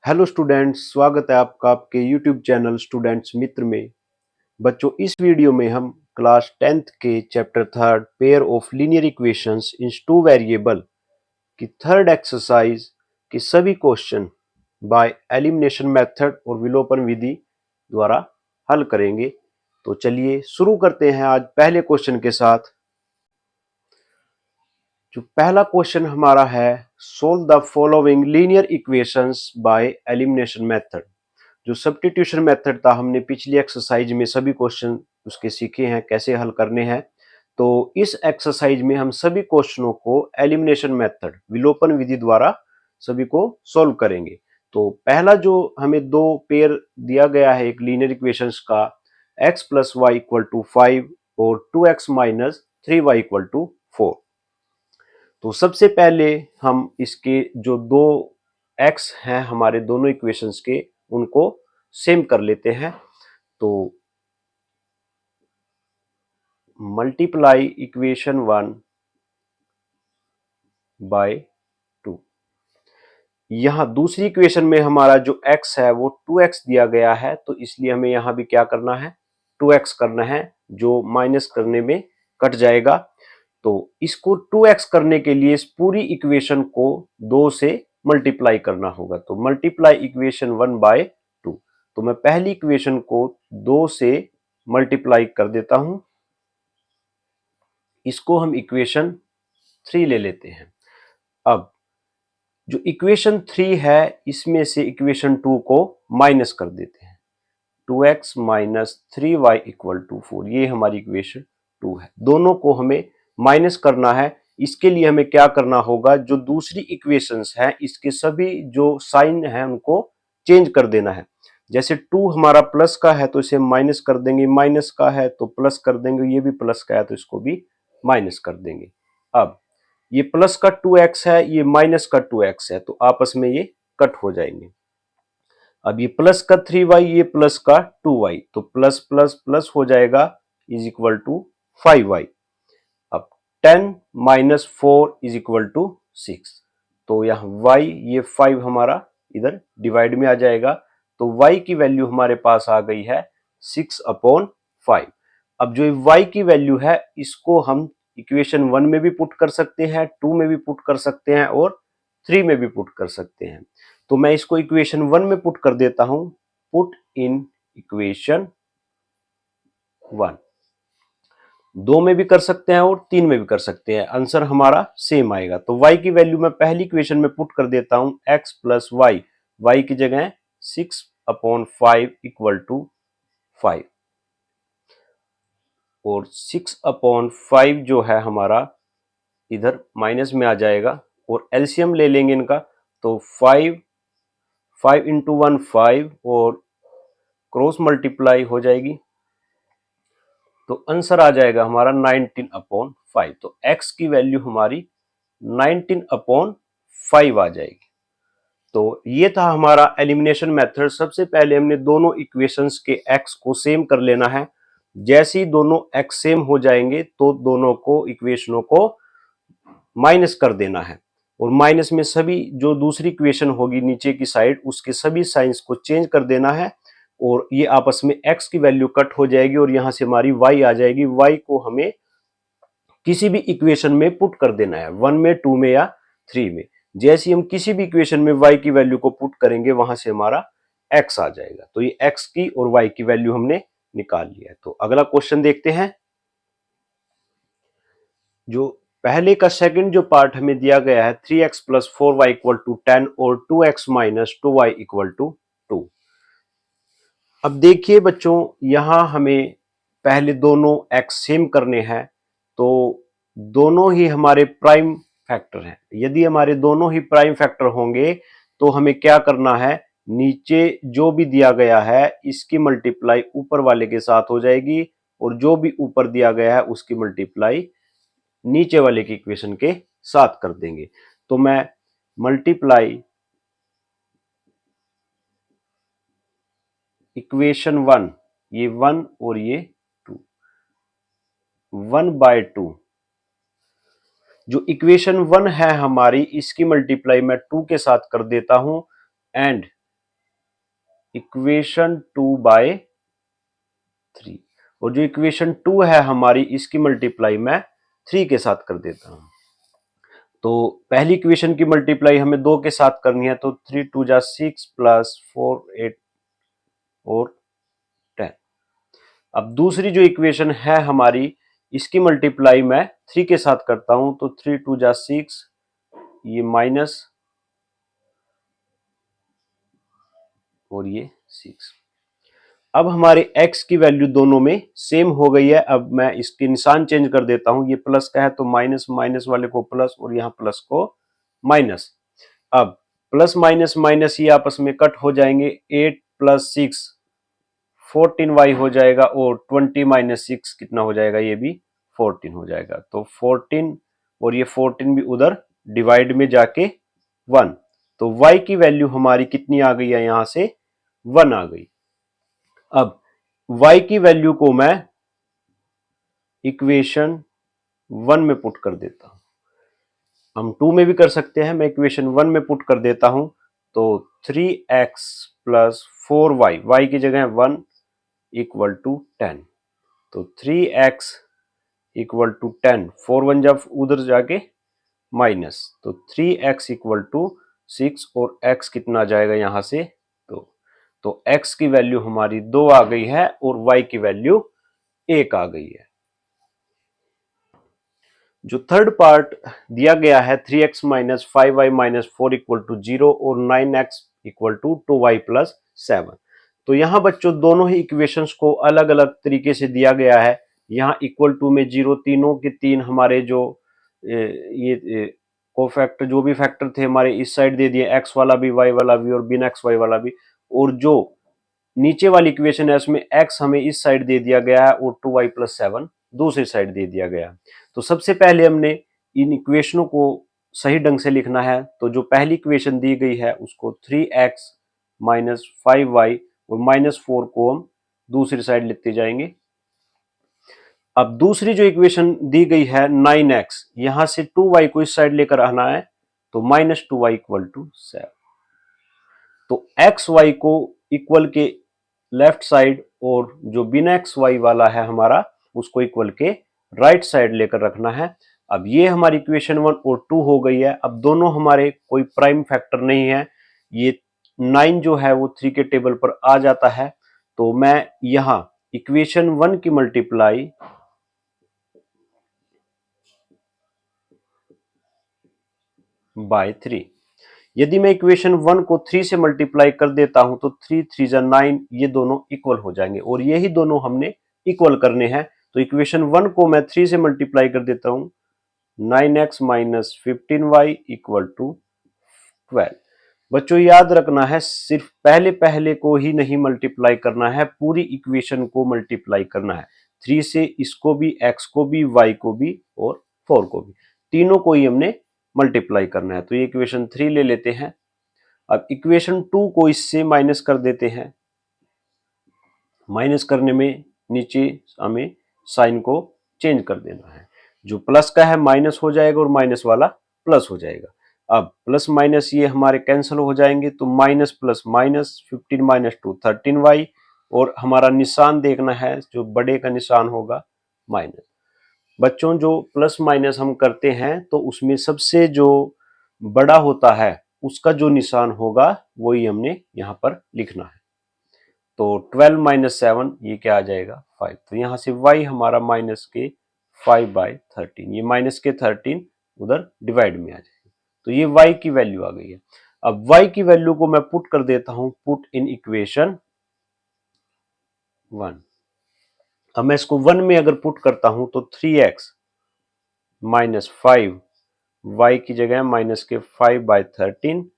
Hello students, स्वागत है आपका आपके यूट्यूब चैनल स्टूडेंट्स मित्र में। बच्चों, इस वीडियो में हम क्लास 10th के chapter third pair of linear equations in two variable की थर्ड एक्सरसाइज के सभी क्वेश्चन बाय एलिमिनेशन मेथड और विलोपन विधि द्वारा हल करेंगे। तो चलिए शुरू करते हैं आज पहले क्वेश्चन के साथ। जो पहला क्वेश्चन हमारा है, solve the following linear equations by elimination method. जो सब्स्टिट्यूशन मेथड था, हमने पिछली एक्सरसाइज में सभी क्वेश्चन उसके सीखे हैं कैसे हल करने हैं। तो इस एक्सरसाइज में हम सभी क्वेश्चनों को एलिमिनेशन मेथड विलोपन विधि द्वारा सभी को सॉल्व करेंगे। तो पहला जो हमें दो पेयर दिया गया है एक लीनियर इक्वेशंस का, x plus Y equal to 5 और 2x minus 3y equal to 4। तो सबसे पहले हम इसके जो दो x हैं हमारे दोनों इक्वेशंस के, उनको सेम कर लेते हैं। तो मल्टीप्लाई इक्वेशन 1 बाय 2। यहां दूसरी इक्वेशन में हमारा जो x है वो 2x दिया गया है, तो इसलिए हमें यहां भी क्या करना है, 2x करना है, जो माइनस करने में कट जाएगा। तो इसको 2x करने के लिए इस पूरी इक्वेशन को 2 से मल्टीप्लाई करना होगा। तो मल्टीप्लाई इक्वेशन 1 बाय 2। तो मैं पहली इक्वेशन को 2 से मल्टीप्लाई कर देता हूं। इसको हम इक्वेशन 3 ले लेते हैं। अब जो इक्वेशन 3 है इसमें से इक्वेशन 2 को माइनस कर देते हैं। 2x minus 3y equal to 4, ये हमारी इक्वेशन 2 है। दोनों को हमें माइनस करना है। इसके लिए हमें क्या करना होगा, जो दूसरी इक्वेशंस हैं इसके सभी जो साइन हैं उनको चेंज कर देना है। जैसे 2 हमारा प्लस का है तो इसे माइनस कर देंगे, माइनस का है तो प्लस कर देंगे, ये भी प्लस का है तो इसको भी माइनस कर देंगे। अब ये प्लस का 2x है, ये माइनस का 2x है, तो आपस में ये कट हो जाएंगे। अब ये प्लस का 3y, ये प्लस का 2y, तो प्लस प्लस प्लस हो जाएगा इज इक्वल टू 5y। अब 10 माइनस 4 इज इक्वल टू 6। तो यहाँ y, ये 5 हमारा इधर डिवाइड में आ जाएगा। तो y की वैल्यू हमारे पास आ गई है 6/5। अब जो y की वैल्यू है इसको हम इक्वेशन 1 में भी पुट कर सकते हैं, 2 में भी पुट कर सकते हैं और 3 में भी पुट कर सकते हैं। तो मैं इसको इक्वेशन 1 में पुट कर देता हूं। Put in equation 1। 2 में भी कर सकते हैं और 3 में भी कर सकते हैं, आंसर हमारा सेम आएगा। तो y की वैल्यू मैं पहली इक्वेशन में पुट कर देता हूं, x प्लस वाई, y की जगह 6/5 इक्वल टू 5, और 6/5 जो है हमारा इधर माइनस में आ जाएगा और एलसीएम ले लेंगे इनका। तो 5 इंटू 1 5 और क्रॉस मल्टीप्लाई हो जाएगी, तो आंसर आ जाएगा हमारा 19/5। तो x की वैल्यू हमारी 19/5 आ जाएगी। तो ये था हमारा एलिमिनेशन मेथड। सबसे पहले हमने दोनों इक्वेशंस के x को सेम कर लेना है। जैसे ही दोनों x सेम हो जाएंगे तो दोनों को इक्वेशनों को माइनस कर देना है, और माइनस में सभी जो दूसरी इक्वेशन होगी नीचे की साइड उसके सभी साइंस को चेंज कर देना है, और ये आपस में x की वैल्यू कट हो जाएगी और यहां से हमारी y आ जाएगी। y को हमें किसी भी इक्वेशन में पुट कर देना है, 1 में, 2 में या 3 में। जैसे हम किसी भी इक्वेशन में y की वैल्यू को पुट करेंगे वहां से हमारा x आ जाएगा। तो ये x की और y की वैल्यू हमने निकाल लिया है। तो अगला क्वेश्चन देखते हैं। जो पहले का सेकंड जो पार्ट हमें दिया गया है, 3x plus 4y equal to 10 और 2x minus 2y equal to 2। अब देखिए बच्चों, यहां हमें पहले दोनों x सेम करने हैं, तो दोनों ही हमारे प्राइम फैक्टर हैं। यदि हमारे दोनों ही प्राइम फैक्टर होंगे तो हमें क्या करना है, नीचे जो भी दिया गया है इसकी मल्टीप्लाई ऊपर वाले के साथ हो जाएगी, और जो भी ऊपर दिया गया है उसकी मल्टीप्लाई नीचे वाले की इक्वेशन के साथ कर देंगे। तो मैं मल्टीप्लाई इक्वेशन 1, ये 1 और ये 2, 1/2। जो इक्वेशन 1 है हमारी इसकी मल्टीप्लाई मैं 2 के साथ कर देता हूं, एंड इक्वेशन 2/3, और जो इक्वेशन 2 है हमारी, इसकी मल्टीप्लाई मैं 3 के साथ कर देता हूं। तो पहली इक्वेशन की मल्टीप्लाई हमें 2 के साथ करनी है, तो 3 2 जा 6 प्लस 4 8 और 10। अब दूसरी जो इक्वेशन है हमारी, इसकी मल्टीप्लाई मैं 3 के साथ करता हूं, तो 3 2 जा 6, ये माइनस और ये 6। अब हमारे x की वैल्यू दोनों में सेम हो गई है। अब मैं इसके निशान चेंज कर देता हूं, ये प्लस का है तो माइनस, माइनस वाले को प्लस और यहां प्लस को माइनस। अब प्लस माइनस माइनस ये आपस में कट हो जाएंगे, 8 प्लस 6 14y हो जाएगा, और 20 माइनस 6 कितना हो जाएगा, ये भी 14 हो जाएगा। तो 14 और ये 14 भी उधर डिवाइड में जाके 1, तो y की वैल्यू हमारी कितनी आ गई है, यहां से 1 आ गई। अब y की वैल्यू को मैं इक्वेशन 1 में पुट कर देता हूं, हम 2 में भी कर सकते हैं, मैं इक्वेशन 1 में पुट कर देता हूं। तो 3x प्लस 4y, y की जगह 1 इक्वल टू 10, तो 3x इक्वल टू 10, 4 1 जब उधर जाके माइनस, तो 3x इक्वल टू 6, और x कितना जाएगा यहां से, तो x की वैल्यू हमारी 2 आ गई है और y की वैल्यू 1 आ गई है। जो थर्ड पार्ट दिया गया है 3x minus 5y minus 4 equal to 0 और 9x equal to 2y plus 7, तो यहाँ बच्चों दोनों ही इक्वेशंस को अलग अलग तरीके से दिया गया है। यहाँ इक्वल टू में 0, तीनों के तीन हमारे जो ये कोफैक्टर, जो भी फैक्टर थे हमारे इस साइड दे दिए, x वाला भी, y वाला भी और बिना x y वाला भी, और जो नीचे वाली इक्वेशन है उसमें x हमें इस साइड दे दिया गया है और 2y प्लस 7 दूसरी साइड दे दिया गया। तो सबसे पहले हमने इन इक्वेशनों को सही ढंग से लिखना है। तो जो पहली इक्वेशन दी गई है उसको 3x माइनस 5y और माइनस 4 को हम दूसरी साइड लिखते जाएंगे। अब दूसरी जो इक्वेशन दी गई है 9x, यहां से 2y को इस साइड लेकर आना है, तो माइनस 2y इक्वल टू 7। तो एक्स वाई को इक्वल के लेफ्ट साइड और जो बिना एक्स वाई वाला है हमारा, उसको इक्वल के राइट साइड लेकर रखना है। अब ये हमारी इक्वेशन 1 और 2 हो गई है। अब दोनों हमारे कोई प्राइम फैक्टर नहीं है, ये 9 जो है वो 3 के टेबल पर आ जाता है। तो मैं यहां इक्वेशन 1 की मल्टीप्लाई बाय 3, यदि मैं इक्वेशन 1 को 3 से मल्टीप्लाई कर देता हूं तो 3 3 जा 9, ये दोनों इक्वल हो जाएंगे और यही दोनों हमने इक्वल करने हैं। तो इक्वेशन 1 को मैं 3 से मल्टीप्लाई कर देता हूं, 9x minus 15y equal to 12। बच्चों याद रखना है, सिर्फ पहले पहले को ही नहीं मल्टीप्लाई करना है, पूरी इक्वेशन को मल्टीप्लाई करना है। 3 से इसको भी, x को भी, y को भी और 4 को भी, तीनों को ही हमने मल्टीप्लाई करना है। तो ये इक्वेशन 3 ले लेते हैं। अब इक्वेशन 2 को इससे माइनस कर देते हैं। माइनस करने में नीचे हमें साइन को चेंज कर देना है, जो प्लस का है माइनस हो जाएगा और माइनस वाला प्लस हो जाएगा। अब प्लस माइनस ये हमारे कैंसिल हो जाएंगे, तो minus plus minus 15 minus 2 13y, और हमारा निशान देखना है, जो बड़े का निशान होगा माइनस। बच्चों जो प्लस माइनस हम करते हैं तो उसमें सबसे जो बड़ा होता है उसका जो निशान होगा वही हमने यहाँ पर लिखना है। तो 12 माइनस 7 ये क्या आ जाएगा 5, तो यहाँ से y हमारा माइनस के 5/13, ये माइनस के 13 उधर डिवाइड में आ जाएगा। तो ये y की वैल्यू आ गई है। अब y की वैल्यू को मैं पुट कर देता हूं, पुट इन इक्वेशन 1। अब मैं इसको 1 में अगर पुट करता हूं तो 3x माइनस 5, y की जगह माइनस के 5/13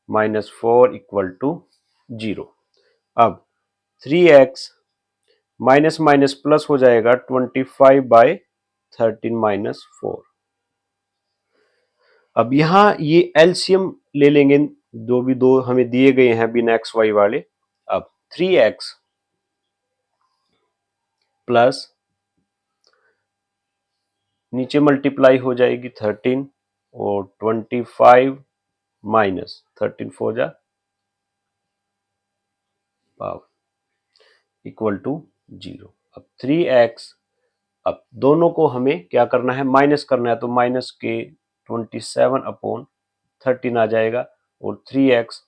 माइनस 4 इक्वल टू 0। अब 3x माइनस माइनस प्लस हो जाएगा 25/13 माइनस 4। अब यहां ये एलसीएम ले लेंगे, जो भी दो हमें दिए गए हैं बिना एक्स वाई वाले। अब 3x प्लस नीचे मल्टीप्लाई हो जाएगी 13 और 25 माइनस 13 4 जा पावर इक्वल टू 0। अब 3x, अब दोनों को हमें क्या करना है, माइनस करना है, तो माइनस के 27/13 आ जाएगा, और 3x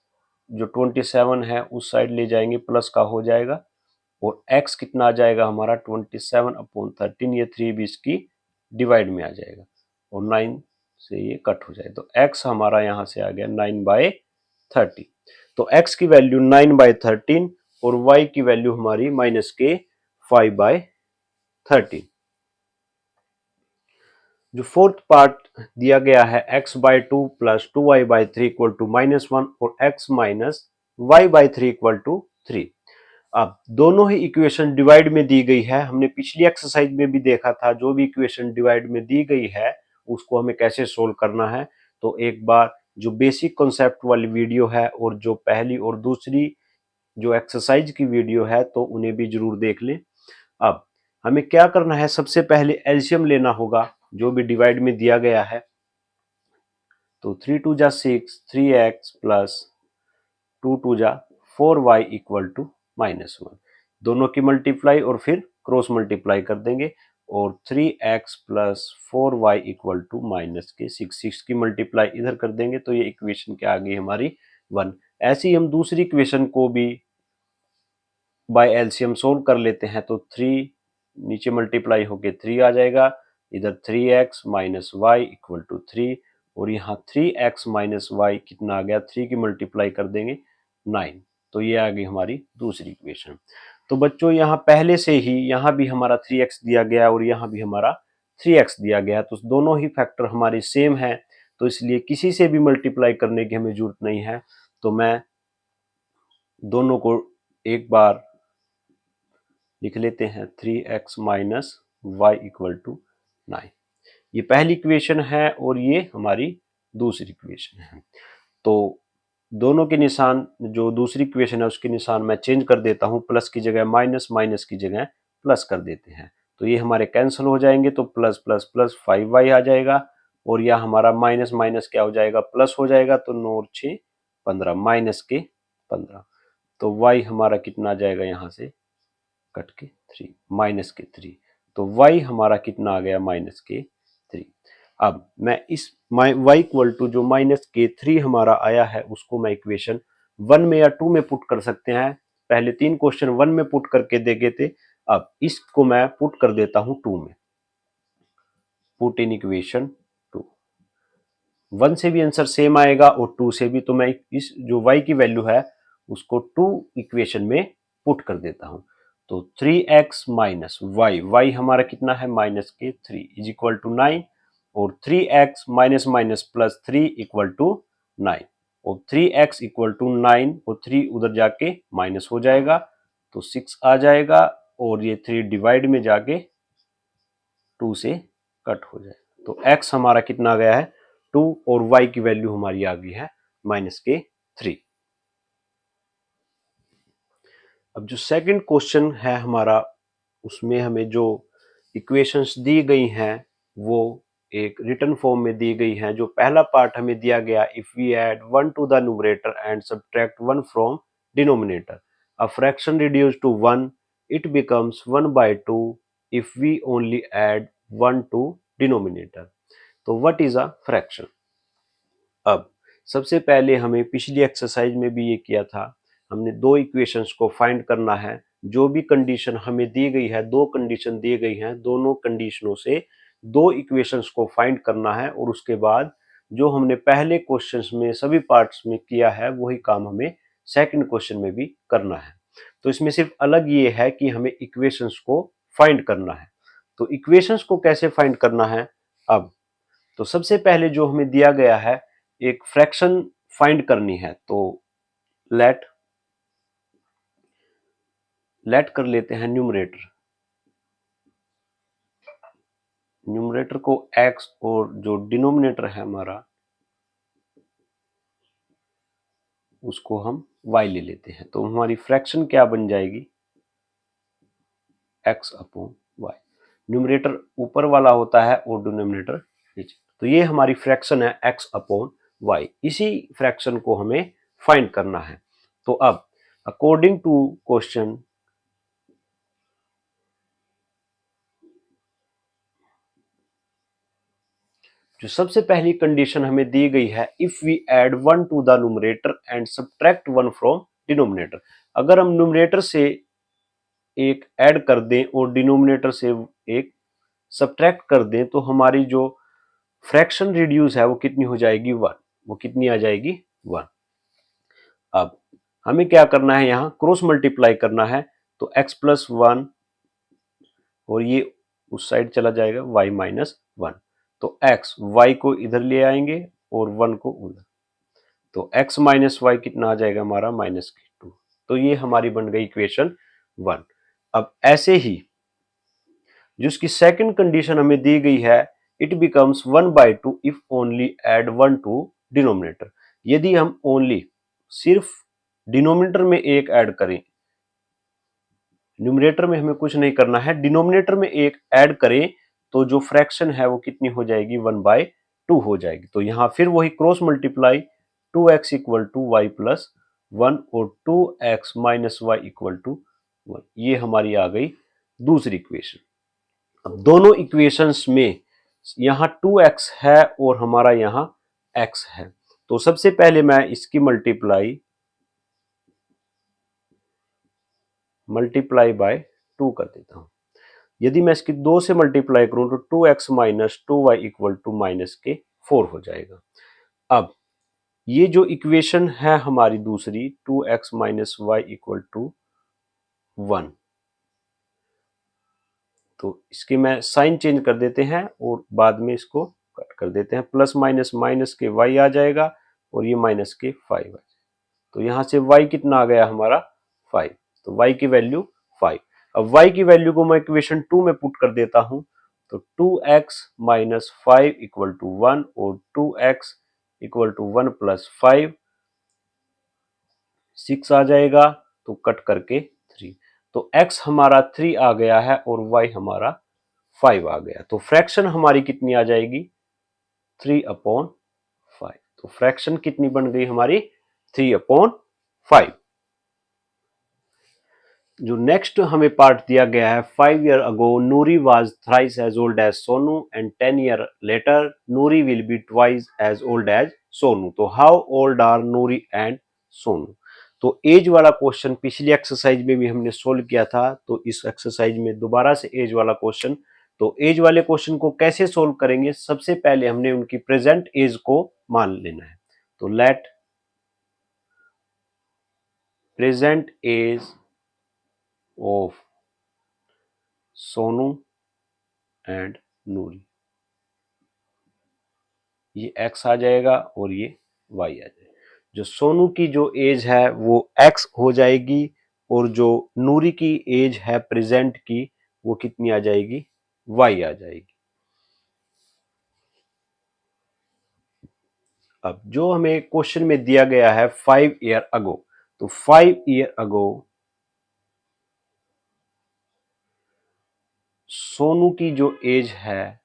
जो 27 है उस साइड ले जाएंगे, प्लस का हो जाएगा, और x कितना आ जाएगा हमारा 27/13, ये 3 भी इसकी डिवाइड में आ जाएगा, और 9 से ये कट हो जाएगा, तो x हमारा यहाँ से आ गया 9/13। तो x की वैल्यू 9/13 और y की वैल्यू हमारी -5/13। जो फोर्थ पार्ट दिया गया है x/2 plus 2y/3 equal to -1 और x minus y/3 equal to 3। अब दोनों ही इक्वेशन डिवाइड में दी गई है, हमने पिछली एक्सरसाइज में भी देखा था, जो भी इक्वेशन डिवाइड में दी गई है उसको हमें कैसे सोल्व करना है। तो एक बार जो बेसिक कॉन्सेप्ट वाली वीडियो है और जो पहली और दूसरी जो एक्सरसाइज की वीडियो है, तो उन्हें भी जरूर देख लें। अब हमें क्या करना है, सबसे पहले एलसीएम लेना होगा जो भी डिवाइड में दिया गया है। तो 3 2 जा 6, 3x प्लस 2 2 जा 4y इक्वल टू -1। दोनों की मल्टीप्लाई और फिर क्रॉस मल्टीप्लाई कर देंगे, और 3x plus 4y equal to -6। 6 की मल्टीप्लाई इधर कर देंगे, तो ये इक्वेशन क्या आ गई हमारी 1। ऐसे ही हम दूसरी इक्वेशन को भी बाय एलसीएम सोल्व कर लेते हैं। तो 3 नीचे मल्टीप्लाई होके 3 आ जाएगा, इधर 3x minus Y equal to 3, और यहाँ 3x माइनस वाई कितना आ गया, 3 की मल्टीप्लाई कर देंगे 9। तो ये आ गई हमारी दूसरी इक्वेशन। तो बच्चों यहाँ पहले से ही यहाँ भी हमारा 3x दिया गया और यहाँ भी हमारा 3x दिया गया, तो दोनों ही फैक्टर हमारे सेम है, तो इसलिए किसी से भी मल्टीप्लाई करने की हमें जरूरत नहीं है। तो मैं दोनों को एक बार लिख लेते हैं, 3x minus Y equal to 9। ये पहली इक्वेशन है और ये हमारी दूसरी इक्वेशन है। तो दोनों के निशान, जो दूसरी इक्वेशन है उसके निशान मैं चेंज कर देता हूं, प्लस की जगह माइनस, माइनस की जगह प्लस कर देते हैं, तो ये हमारे कैंसिल हो जाएंगे, तो प्लस प्लस प्लस 5y आ जाएगा, और यह हमारा माइनस माइनस क्या हो जाएगा, प्लस हो जाएगा, तो 9 और 6 15, माइनस के 15, तो y हमारा कितना आ जाएगा, यहाँ से कट के 3, माइनस के 3, तो y हमारा कितना आ गया, माइनस के 3। अब मैं इस y इक्वल टू जो माइनस के 3 हमारा आया है उसको मैं इक्वेशन 1 में या 2 में पुट कर सकते हैं। पहले 3 क्वेश्चन 1 में पुट करके दे गए थे, अब इसको मैं पुट कर देता हूं 2 में। पुट इन इक्वेशन 2, 1 से भी आंसर सेम आएगा और 2 से भी, तो मैं इस जो y की वैल्यू है उसको 2 इक्वेशन में पुट कर देता हूं। तो 3x माइनस y हमारा कितना है, माइनस के 3 इज इक्वल टू 9, और 3x minus minus plus 3 equal to 9, और 3x इक्वल टू 9 और 3 उधर जाके माइनस हो जाएगा, तो 6 आ जाएगा, और ये 3 डिवाइड में जाके 2 से कट हो जाएगा, तो x हमारा कितना आ गया है 2, और y की वैल्यू हमारी आ गई है माइनस के 3। अब जो सेकंड क्वेश्चन है हमारा, उसमें हमें जो इक्वेशंस दी गई हैं वो एक रिटन फॉर्म में दी गई हैं। जो पहला पार्ट हमें दिया गया, if we add 1 to the numerator and subtract 1 from denominator, a fraction reduce to 1, it becomes 1/2 if we only add 1 to denominator. तो व्हाट इज अ फ्रैक्शन। अब सबसे पहले हमें पिछली एक्सरसाइज में भी ये किया था, हमने दो इक्वेशंस को फाइंड करना है। जो भी कंडीशन हमें दी गई है, दो कंडीशन दी गई हैं, दोनों कंडीशनों से दो इक्वेशंस को फाइंड करना है, और उसके बाद जो हमने पहले क्वेश्चंस में सभी पार्ट्स में किया है वही काम हमें सेकंड क्वेश्चन में भी करना है। तो इसमें सिर्फ अलग ये है कि हमें इक्वेशंस को फाइंड करना है। तो इक्वेशंस को कैसे फाइंड करना है, अब तो सबसे पहले जो हमें दिया गया है, एक फ्रैक्शन फाइंड करनी है, तो लेट कर लेते हैं न्यूमरेटर। न्यूमरेटर को x और जो डिनोमिनेटर है हमारा उसको हम y ले लेते हैं, तो हमारी फ्रैक्शन क्या बन जाएगी, x अपॉन y। न्यूमरेटर ऊपर वाला होता है और डिनोमिनेटर नीचे, तो ये हमारी फ्रैक्शन है x अपॉन y। इसी फ्रैक्शन को हमें फाइंड करना है। तो अब अकॉर्डिंग टू क्वेश्चन जो सबसे पहली कंडीशन हमें दी गई है, if we add 1 to the numerator and subtract 1 from denominator, अगर हम न्यूमरेटर से एक ऐड कर दें और डिनोमिनेटर से एक सब्ट्रैक्ट कर दें तो हमारी जो फ्रैक्शन रिड्यूस है वो कितनी हो जाएगी, 1। वो कितनी आ जाएगी, 1। अब हमें क्या करना है, यहाँ क्रॉस मल्टीप्लाई करना है, तो x प्लस 1 और ये उस साइड चला जाएगा y माइनस 1, तो x y को इधर ले आएंगे और 1 को उधर, तो x माइनस वाई कितना आ जाएगा हमारा, -2। तो ये हमारी बन गई इक्वेशन 1। अब ऐसे ही जिसकी सेकंड कंडीशन हमें दी गई है, it becomes 1/2 if only add 1 to denominator, यदि हम ओनली सिर्फ डिनोमिनेटर में एक ऐड करें, न्यूमरेटर में हमें कुछ नहीं करना है, डिनोमिनेटर में एक ऐड करें तो जो फ्रैक्शन है वो कितनी हो जाएगी, 1/2 हो जाएगी। तो यहां फिर वही cross multiply, 2x equal to Y plus 1 और 2x minus Y equal to 1, ये हमारी आ गई दूसरी इक्वेशन। अब दोनों इक्वेशंस में यहाँ 2x है और हमारा यहाँ x है, तो सबसे पहले मैं इसकी मल्टीप्लाई बाय 2 कर देता हूं। यदि मैं इसकी 2 से मल्टीप्लाई करूं तो 2x minus 2y equal to -4 हो जाएगा। अब ये जो इक्वेशन है हमारी दूसरी, 2x minus Y equal to 1, तो इसके मैं साइन चेंज कर देते हैं और बाद में इसको कट कर देते हैं, प्लस माइनस माइनस के y आ जाएगा और ये माइनस के 5 आ जाएगा, तो यहां से y कितना आ गया हमारा, 5, तो y की वैल्यू 5। अब y की वैल्यू को मैं इक्वेशन 2 में पुट कर देता हूं, तो 2x माइनस 5 इक्वल टू 1 और 2x इक्वल टू 1 प्लस 5 6 आ जाएगा, तो कट करके 3, तो x हमारा 3 आ गया है और y हमारा 5 आ गया, तो फ्रैक्शन हमारी कितनी आ जाएगी, 3/5। तो फ्रैक्शन कितनी बन गई हमारी, 3/5। जो नेक्स्ट हमें पार्ट दिया गया है, 5 year ago Noori was thrice as old as Sonu and 10 year later Noori will be twice as old as Sonu, तो how old are Noori and Sonu. तो एज वाला क्वेश्चन पिछली एक्सरसाइज में भी हमने सोल्व किया था, तो इस एक्सरसाइज में दोबारा से एज वाला क्वेश्चन। तो एज वाले क्वेश्चन को कैसे सोल्व करेंगे, सबसे पहले हमने उनकी प्रेजेंट एज को मान लेना है, तो let present age of Sonu and Noori, ये x आ जाएगा और ये y आ जाएगा। जो सोनू की जो एज है वो x हो जाएगी और जो नूरी की एज है प्रेजेंट की वो कितनी आ जाएगी, y आ जाएगी। अब जो हमें क्वेश्चन में दिया गया है 5 ईयर अगो, तो 5 ईयर अगो सोनू की जो एज है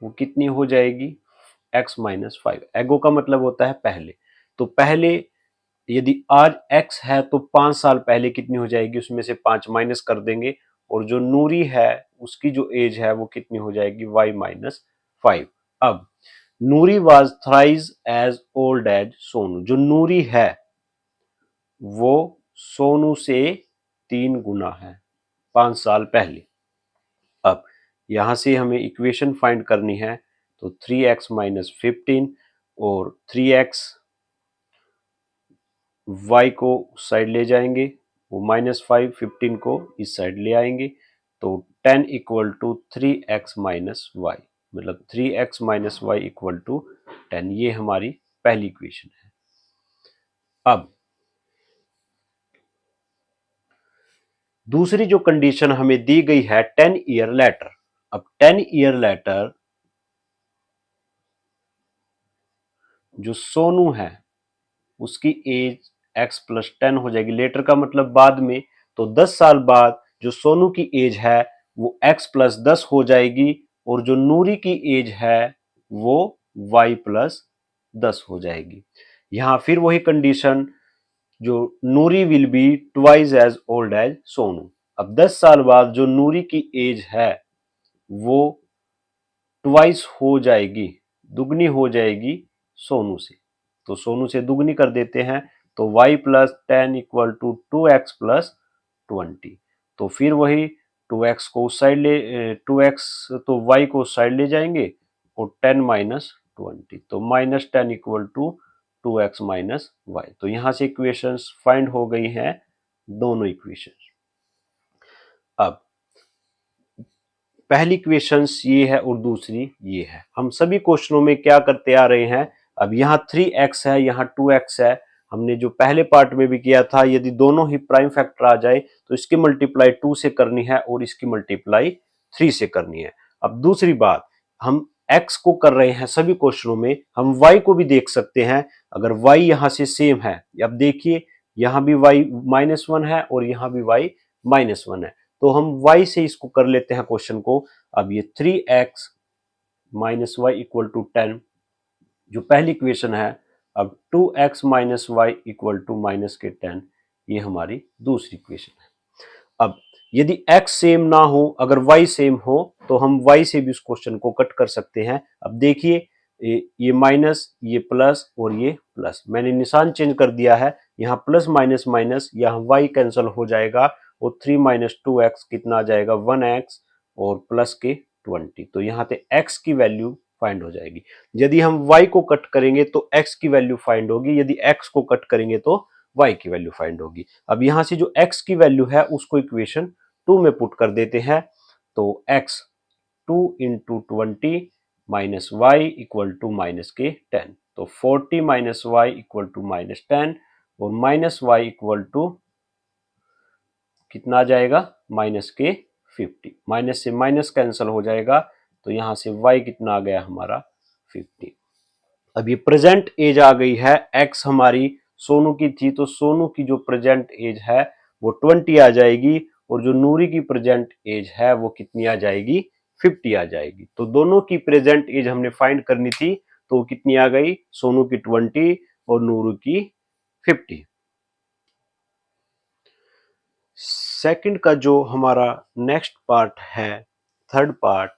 वो कितनी हो जाएगी, x माइनस 5। एगो का मतलब होता है पहले, तो पहले यदि आज x है तो 5 साल पहले कितनी हो जाएगी, उसमें से 5 माइनस कर देंगे और जो नूरी है उसकी जो एज है वो कितनी हो जाएगी, y माइनस 5। अब Noori was thrice as old as Sonu, जो नूरी है वो सोनू से 3 गुना है 5 साल पहले। अब यहां से हमें इक्वेशन फाइंड करनी है, तो 3x माइनस 15 और 3x y को उस साइड ले जाएंगे, वो -5 15 को इस साइड ले आएंगे, तो 10 equal to 3x minus Y, मतलब 3x minus Y equal to 10, ये हमारी पहली इक्वेशन है। अब दूसरी जो कंडीशन हमें दी गई है 10 ईयर लेटर, अब 10 ईयर लेटर जो सोनू है उसकी एज x प्लस 10 हो जाएगी, लेटर का मतलब बाद में, तो 10 साल बाद जो सोनू की एज है वो x प्लस 10 हो जाएगी और जो नूरी की एज है वो y प्लस 10 हो जाएगी। यहां फिर वही कंडीशन, जो Noori will be twice as old as Sonu. अब 10 साल बाद जो नूरी की एज है वो ट्वाइस हो जाएगी, दुगनी हो जाएगी सोनू से। तो सोनू से दुगनी कर देते हैं, तो y plus 10 equal to 2x plus 20। तो फिर वही 2x को उस साइड ले 2x तो y को उस साइड ले जाएंगे और 10 माइनस 20, तो minus 10 equal to 2x minus Y. तो यहां से इक्वेशंस फाइंड हो गई हैं, दोनों इक्वेशंस। अब पहली इक्वेशंस ये है और दूसरी ये है। हम सभी क्वेश्चनों में क्या करते आ रहे हैं, अब यहाँ 3x है, यहाँ 2x है। हमने जो पहले पार्ट में भी किया था, यदि दोनों ही प्राइम फैक्टर आ जाए तो इसकी मल्टीप्लाई 2 से करनी है और इसकी मल्टीप्लाई 3 से करनी है। अब दूसरी बात, हम x को कर रहे हैं सभी क्वेश्चनों में, हम y को भी देख सकते हैं। अगर y यहाँ से सेम है, अब देखिए यहाँ भी y -1 है और यहाँ भी y -1 है, तो हम y से इसको कर लेते हैं क्वेश्चन को। अब ये 3x minus Y equal to 10 जो पहली इक्वेशन है, अब 2x minus Y equal to minus के 10 ये हमारी दूसरी इक्वेशन है। अब यदि x सेम ना हो, अगर y सेम हो, तो हम y से भी उस क्वेश्चन को कट कर सकते हैं। अब देखिए ये माइनस, ये प्लस और ये प्लस, मैंने निशान चेंज कर दिया है, यहाँ प्लस माइनस माइनस, यहाँ y कैंसिल हो जाएगा और 3 माइनस 2x कितना आ जाएगा 1x और प्लस के 20। तो यहाँ पे x की वैल्यू फाइंड हो जाएगी। यदि हम y को कट करेंगे तो x की वैल्यू फाइंड होगी, यदि x को कट करेंगे तो y की वैल्यू फाइंड होगी। अब यहां से जो x की वैल्यू है उसको इक्वेशन 2 में पुट कर देते हैं, तो x 2 into 20 minus Y equal to minus के 10, तो 40 minus Y equal to minus 10 और माइनस वाई इक्वल टू कितना आ जाएगा माइनस के 50। माइनस से माइनस कैंसिल हो जाएगा, तो यहां से y कितना आ गया हमारा 50। अब ये प्रेजेंट एज आ गई है, x हमारी सोनू की थी, तो सोनू की जो प्रेजेंट एज है वो 20 आ जाएगी और जो नूरी की प्रेजेंट एज है वो कितनी आ जाएगी 50 आ जाएगी। तो दोनों की प्रेजेंट एज हमने फाइंड करनी थी, तो कितनी आ गई, सोनू की 20 और नूरू की 50। सेकंड का जो हमारा नेक्स्ट पार्ट है, third part,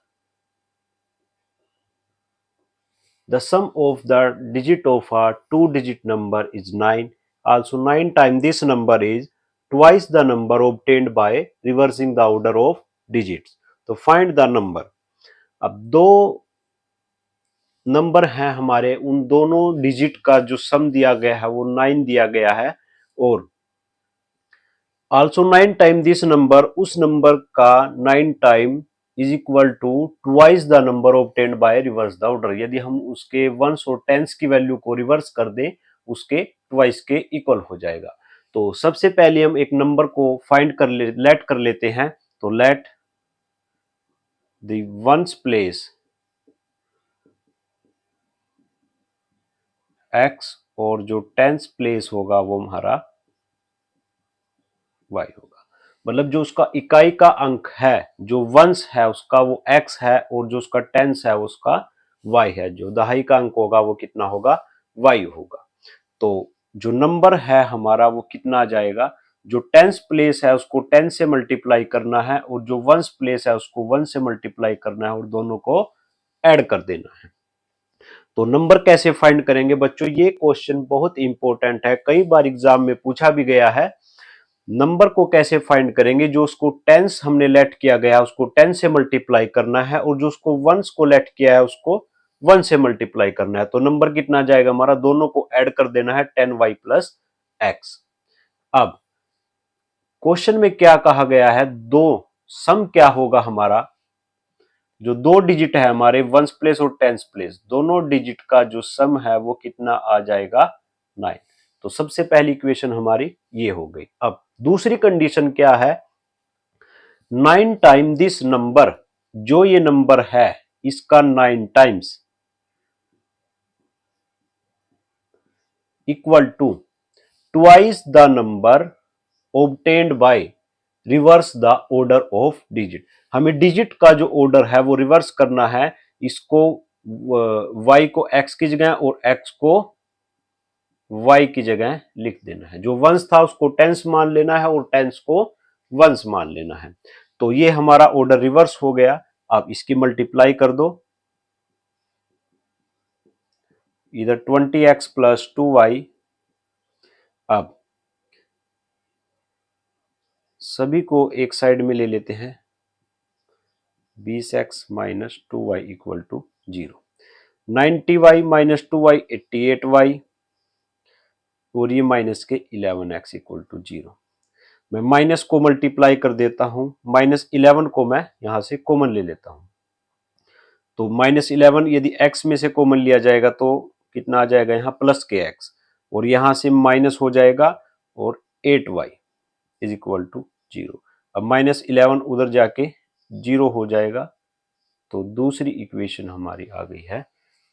the sum of the digit of a two-digit number is 9. Also 9 times this number is twice the number obtained by reversing the order of digits. तो find the number. अब दो number हैं हमारे, उन दोनों digit का जो सम दिया गया है वो 9 दिया गया है, और also 9 टाइम दिस नंबर, उस नंबर का 9 time is equal to twice the number obtained by reverse the order. यदि हम उसके वंस और टेंस की वैल्यू को रिवर्स कर दें, उसके ट्वाइस के इक्वल हो जाएगा। तो सबसे पहले हम एक नंबर को फाइंड कर लेट कर लेते हैं, तो let the ones place x और जो टेंस प्लेस होगा वो हमारा y होगा। मतलब जो उसका इकाई का अंक है, जो वंस है उसका वो x है और जो उसका टेंस है उसका y है। जो दहाई का अंक होगा वो कितना होगा y होगा। तो जो नंबर है हमारा वो कितना आ जाएगा, जो टेंस प्लेस है उसको 10 से मल्टीप्लाई करना है और जो वंस प्लेस है उसको 1 से मल्टीप्लाई करना है और दोनों को ऐड कर देना है। तो नंबर कैसे फाइंड करेंगे बच्चों, ये क्वेश्चन बहुत इंपॉर्टेंट है, कई बार एग्जाम में पूछा भी गया है। नंबर को कैसे फाइंड करेंगे, जो उसको टेंस हमने लेट किया गया उसको 10 से मल्टीप्लाई करना है और जो उसको वंस को लेट किया है उसको 1 से मल्टीप्लाई करना है। तो नंबर कितना जाएगा हमारा, दोनों को ऐड कर देना है 10y प्लस x। अब क्वेश्चन में क्या कहा गया है, दो सम क्या होगा हमारा, जो दो डिजिट है हमारे वंस प्लेस और टेंस प्लेस, दोनों डिजिट का जो सम है वो कितना आ जाएगा 9। तो सबसे पहली इक्वेशन हमारी ये हो गई। अब दूसरी कंडीशन क्या है, 9 टाइम दिस नंबर, जो ये नंबर है इसका 9 times equal to twice the number obtained by reverse the order of digit. हमें डिजिट का जो ऑर्डर है वो रिवर्स करना है, इसको y को x की जगह और x को y की जगह लिख देना है। जो वंस था उसको टेंस मान लेना है और टेंस को वंस मान लेना है। तो ये हमारा ऑर्डर रिवर्स हो गया। आप इसकी मल्टीप्लाई कर दो, इधर 20x प्लस 2y। अब सभी को एक साइड में ले लेते हैं, 20x minus 2y equal to 0। 90y minus 2y 88y, और ये माइनस के 11x इक्वल टू 0। मैं माइनस को मल्टीप्लाई कर देता हूं, माइनस 11 को मैं यहां से कॉमन ले लेता हूं। तो माइनस 11 यदि x में से कॉमन लिया जाएगा तो कितना आ जाएगा, यहाँ प्लस के x, और यहां से माइनस हो जाएगा और 8y इज इक्वल टू 0। अब माइनस 11 उधर जाके 0 हो जाएगा। तो दूसरी इक्वेशन हमारी आ गई है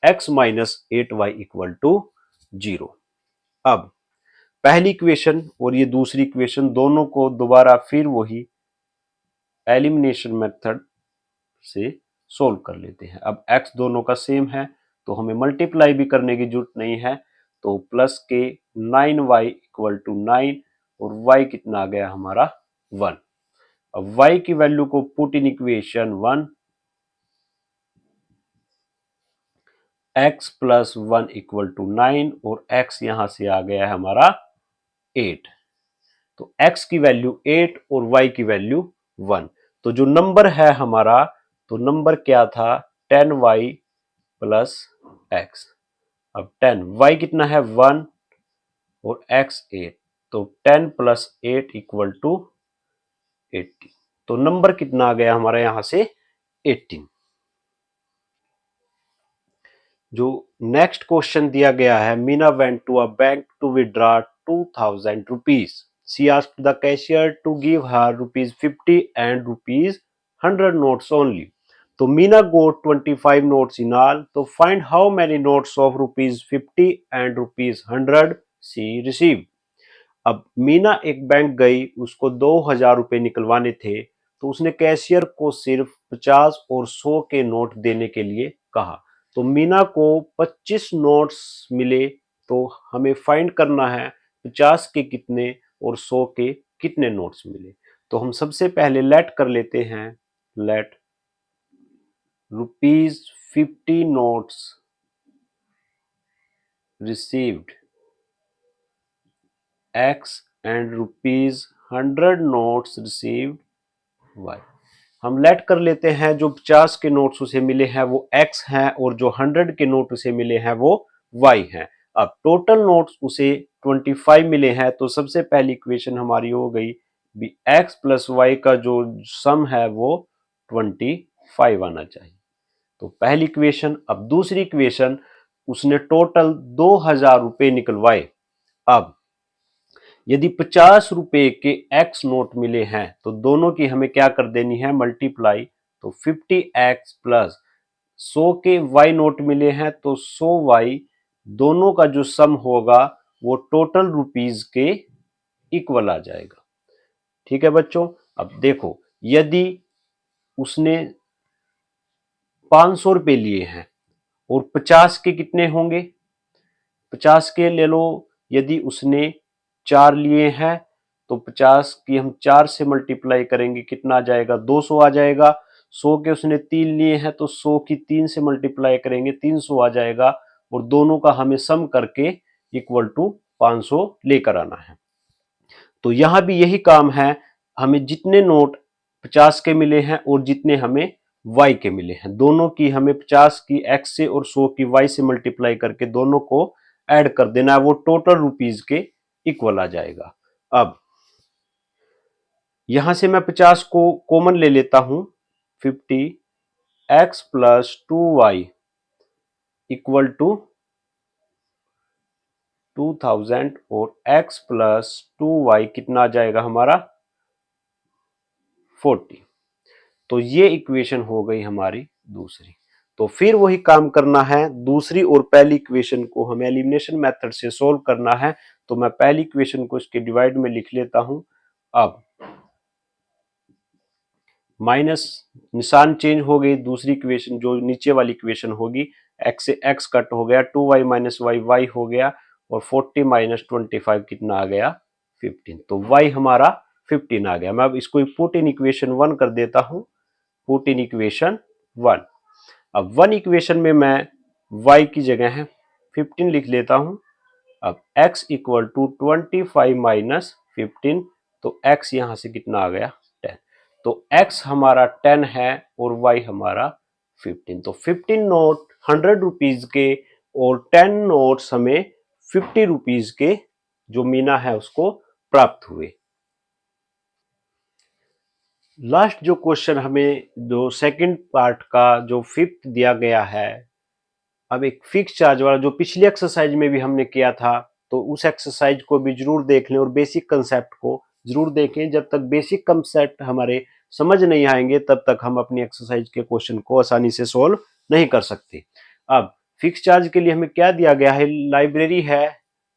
x minus 8y equal to 0। अब पहली इक्वेशन और ये दूसरी इक्वेशन दोनों को दोबारा फिर वही एलिमिनेशन मेथड से सोल्व कर लेते हैं। अब x दोनों का सेम है तो हमें मल्टीप्लाई भी करने की जरूरत नहीं है। तो प्लस के 9y इक्वल टू 9 और y कितना आ गया हमारा 1। अब y की वैल्यू को put in equation 1, x plus 1 equal to 9 और x यहां से आ गया है हमारा 8। तो x की वैल्यू 8 और y की वैल्यू 1। तो जो नंबर है हमारा, तो नंबर क्या था 10y प्लस x। अब 10 y कितना है 1 और x 8, तो 10 प्लस 8 इक्वल टू 18। तो नंबर कितना आ गया हमारा यहां से 18। जो नेक्स्ट क्वेश्चन दिया गया है, Meena went to a bank to withdraw 2000 rupees. She asked the cashier to give her rupees 50 and rupees 100 notes only. तो Meena got 25 notes in all. तो find how many notes of rupees 50 and rupees 100 she received. अब मीना एक bank गई, उसको 2000 रुपए निकलवाने थे। तो उसने कैशियर को सिर्फ 50 और 100 के नोट देने के लिए कहा। तो मीना को 25 नोट्स मिले। तो हमें फाइंड करना है 50 के कितने और 100 के कितने नोट्स मिले। तो हम सबसे पहले लेट कर लेते हैं, let rupees 50 notes received x and rupees 100 notes received y। हम लेट कर लेते हैं, जो 50 के नोट्स उसे मिले हैं वो x हैं और जो 100 के नोट उसे मिले हैं वो y हैं। अब टोटल नोट्स उसे 25 मिले हैं। तो सबसे पहली इक्वेशन हमारी हो गई भी x प्लस y का जो सम है वो 25 आना चाहिए। तो पहली इक्वेशन। अब दूसरी इक्वेशन, उसने टोटल 2000 रुपए निकलवाए। अब यदि 50 रुपए के x नोट मिले हैं तो दोनों की हमें क्या कर देनी है, मल्टीप्लाई। तो 50x प्लस 100 के y नोट मिले हैं तो 100y, दोनों का जो सम होगा वो टोटल रुपीज के इक्वल आ जाएगा। ठीक है बच्चों। अब देखो, यदि उसने 500 रुपए लिए हैं और 50 के कितने होंगे, 50 के ले लो। यदि उसने 4 लिए हैं तो 50 की हम 4 से मल्टीप्लाई करेंगे, कितना आ जाएगा 200 आ जाएगा। 100 के उसने 3 लिए हैं तो 100 की 3 से मल्टीप्लाई करेंगे, 300 आ जाएगा। और दोनों का हमें सम करके इक्वल टू 500 लेकर आना है। तो यहां भी यही काम है, हमें जितने नोट 50 के मिले हैं और जितने हमें y के मिले हैं, दोनों की हमें 50 की x से और 100 की y से मल्टीप्लाई करके दोनों को ऐड कर देना है, वो टोटल रुपीज के इक्वल आ जाएगा। अब यहां से मैं 50 को कॉमन ले लेता हूं, 50x plus 2y equal to 2000 और x प्लस 2y कितना आ जाएगा हमारा 40। तो ये इक्वेशन हो गई हमारी दूसरी। तो फिर वही काम करना है, दूसरी और पहली इक्वेशन को हमें एलिमिनेशन मेथड से सोल्व करना है। तो मैं पहली इक्वेशन को इसके डिवाइड में लिख लेता हूं। अब माइनस निशान चेंज हो गई, दूसरी इक्वेशन जो नीचे वाली इक्वेशन होगी, x से x कट हो गया, 2y माइनस y y हो गया, और 40 माइनस 25 कितना आ गया 15। तो y हमारा 15 आ गया। मैं अब इसको पुट इन इक्वेशन 1 कर देता हूं, पुट इन इक्वेशन 1। अब 1 इक्वेशन में मैं y की जगह है 15 लिख लेता हूं। अब x इक्वल टू 25 माइनस 15, तो x यहां से कितना आ गया 10। तो x हमारा 10 है और y हमारा 15। तो 15 नोट 100 रुपीज के और 10 नोट्स हमें 50 रुपीज के जो मीना है उसको प्राप्त हुए। लास्ट जो क्वेश्चन हमें जो सेकंड पार्ट का जो फिफ्थ दिया गया है, अब एक फिक्स चार्ज वाला जो पिछली एक्सरसाइज में भी हमने किया था, तो उस एक्सरसाइज को भी जरूर देख लें और बेसिक कंसेप्ट को जरूर देखें। जब तक बेसिक कंसेप्ट हमारे समझ नहीं आएंगे तब तक हम अपनी एक्सरसाइज के क्वेश्चन को आसानी से सोल्व नहीं कर सकते। अब फिक्स चार्ज के लिए हमें क्या दिया गया है, लाइब्रेरी है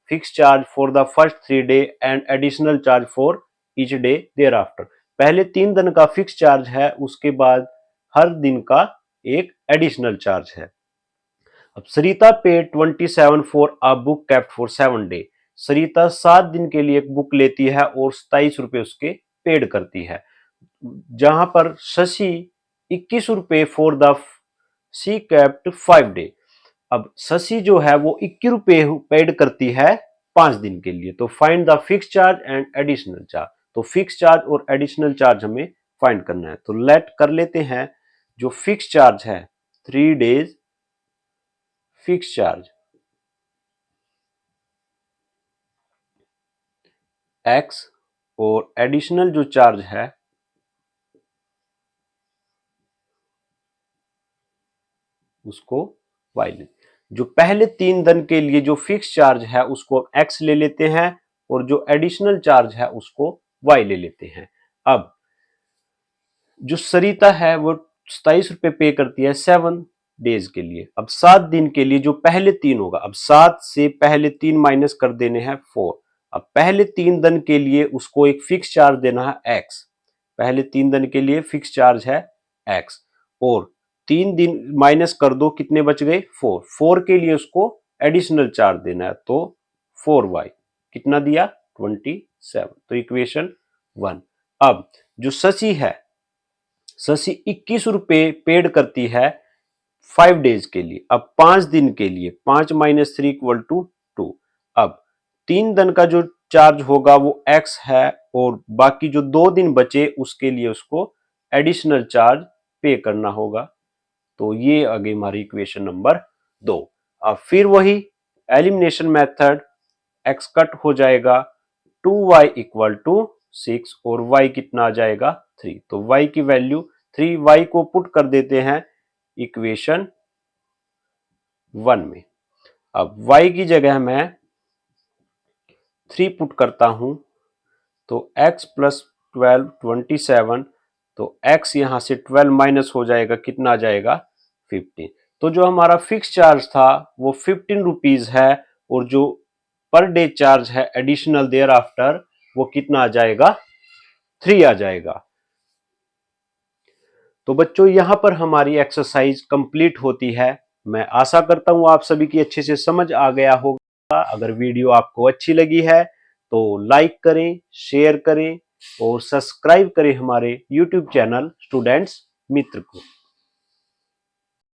fix charge for the first 3 day and additional charge for each day thereafter. पहले 3 दिन का फिक्स चार्ज है, उसके बाद हर दिन का एक एडिशनल चार्ज है। अब Sarita paid 27 for a book kept for 7 day. Sarita 7 दिन के लिए एक बुक लेती है और 27 रुपए उसके पेड करती है। जहां पर शशि 21 रुपए for the C kept 5 day. अब शशि जो है वो 21 रुपए पेड करती है 5 दिन के लिए। तो find the fix charge and additional charge. तो फिक्स चार्ज और एडिशनल चार्ज हमें फाइंड करना है। तो लेट कर लेते हैं, जो फिक्स चार्ज है 3 डेज फिक्स चार्ज x और एडिशनल जो चार्ज है उसको y ले। जो पहले 3 दिन के लिए जो फिक्स चार्ज है उसको x ले लेते हैं और जो एडिशनल चार्ज है उसको y ले लेते हैं। अब जो सरिता है वो 27 रुपए पे करती है 7 डेज के लिए। अब 7 दिन के लिए जो पहले 3 होगा, अब 7 से पहले 3 माइनस कर देने हैं 4। अब पहले 3 दिन के लिए उसको एक फिक्स चार्ज देना है x। पहले 3 दिन के लिए फिक्स चार्ज है x और 3 दिन माइनस कर दो, कितने बच गए 4। 4 के लिए उसको एडिशनल चार्ज देना है, तो 4y कितना दिया 27। तो इक्वेशन 1। अब जो शशि है, शशि 21 रुपए पेड करती है 5 डेज के लिए। अब 5 दिन के लिए 5 माइनस 3 इक्वल टू 2। अब 3 दिन का जो चार्ज होगा वो x है और बाकी जो 2 दिन बचे उसके लिए उसको एडिशनल चार्ज पे करना होगा। तो ये आ गई हमारी इक्वेशन नंबर 2। अब फिर वही एलिमिनेशन मेथड, x कट हो जाएगा, 2y इक्वल टू 6 और y कितना आ जाएगा 3। तो y की वैल्यू 3, y को पुट कर देते हैं इक्वेशन 1 में। अब y की जगह मैं 3 पुट करता हूं, तो x प्लस 12 27। तो x यहां से 12 माइनस हो जाएगा, कितना आ जाएगा 15। तो जो हमारा फिक्स चार्ज था वो 15 रुपीज है और जो पर डे चार्ज है एडिशनल देयर आफ्टर वो कितना आ जाएगा 3 आ जाएगा। तो बच्चों यहां पर हमारी एक्सरसाइज कंप्लीट होती है। मैं आशा करता हूं आप सभी की अच्छे से समझ आ गया होगा। अगर वीडियो आपको अच्छी लगी है तो लाइक करें, शेयर करें और सब्सक्राइब करें हमारे YouTube चैनल स्टूडेंट्स मित्र को।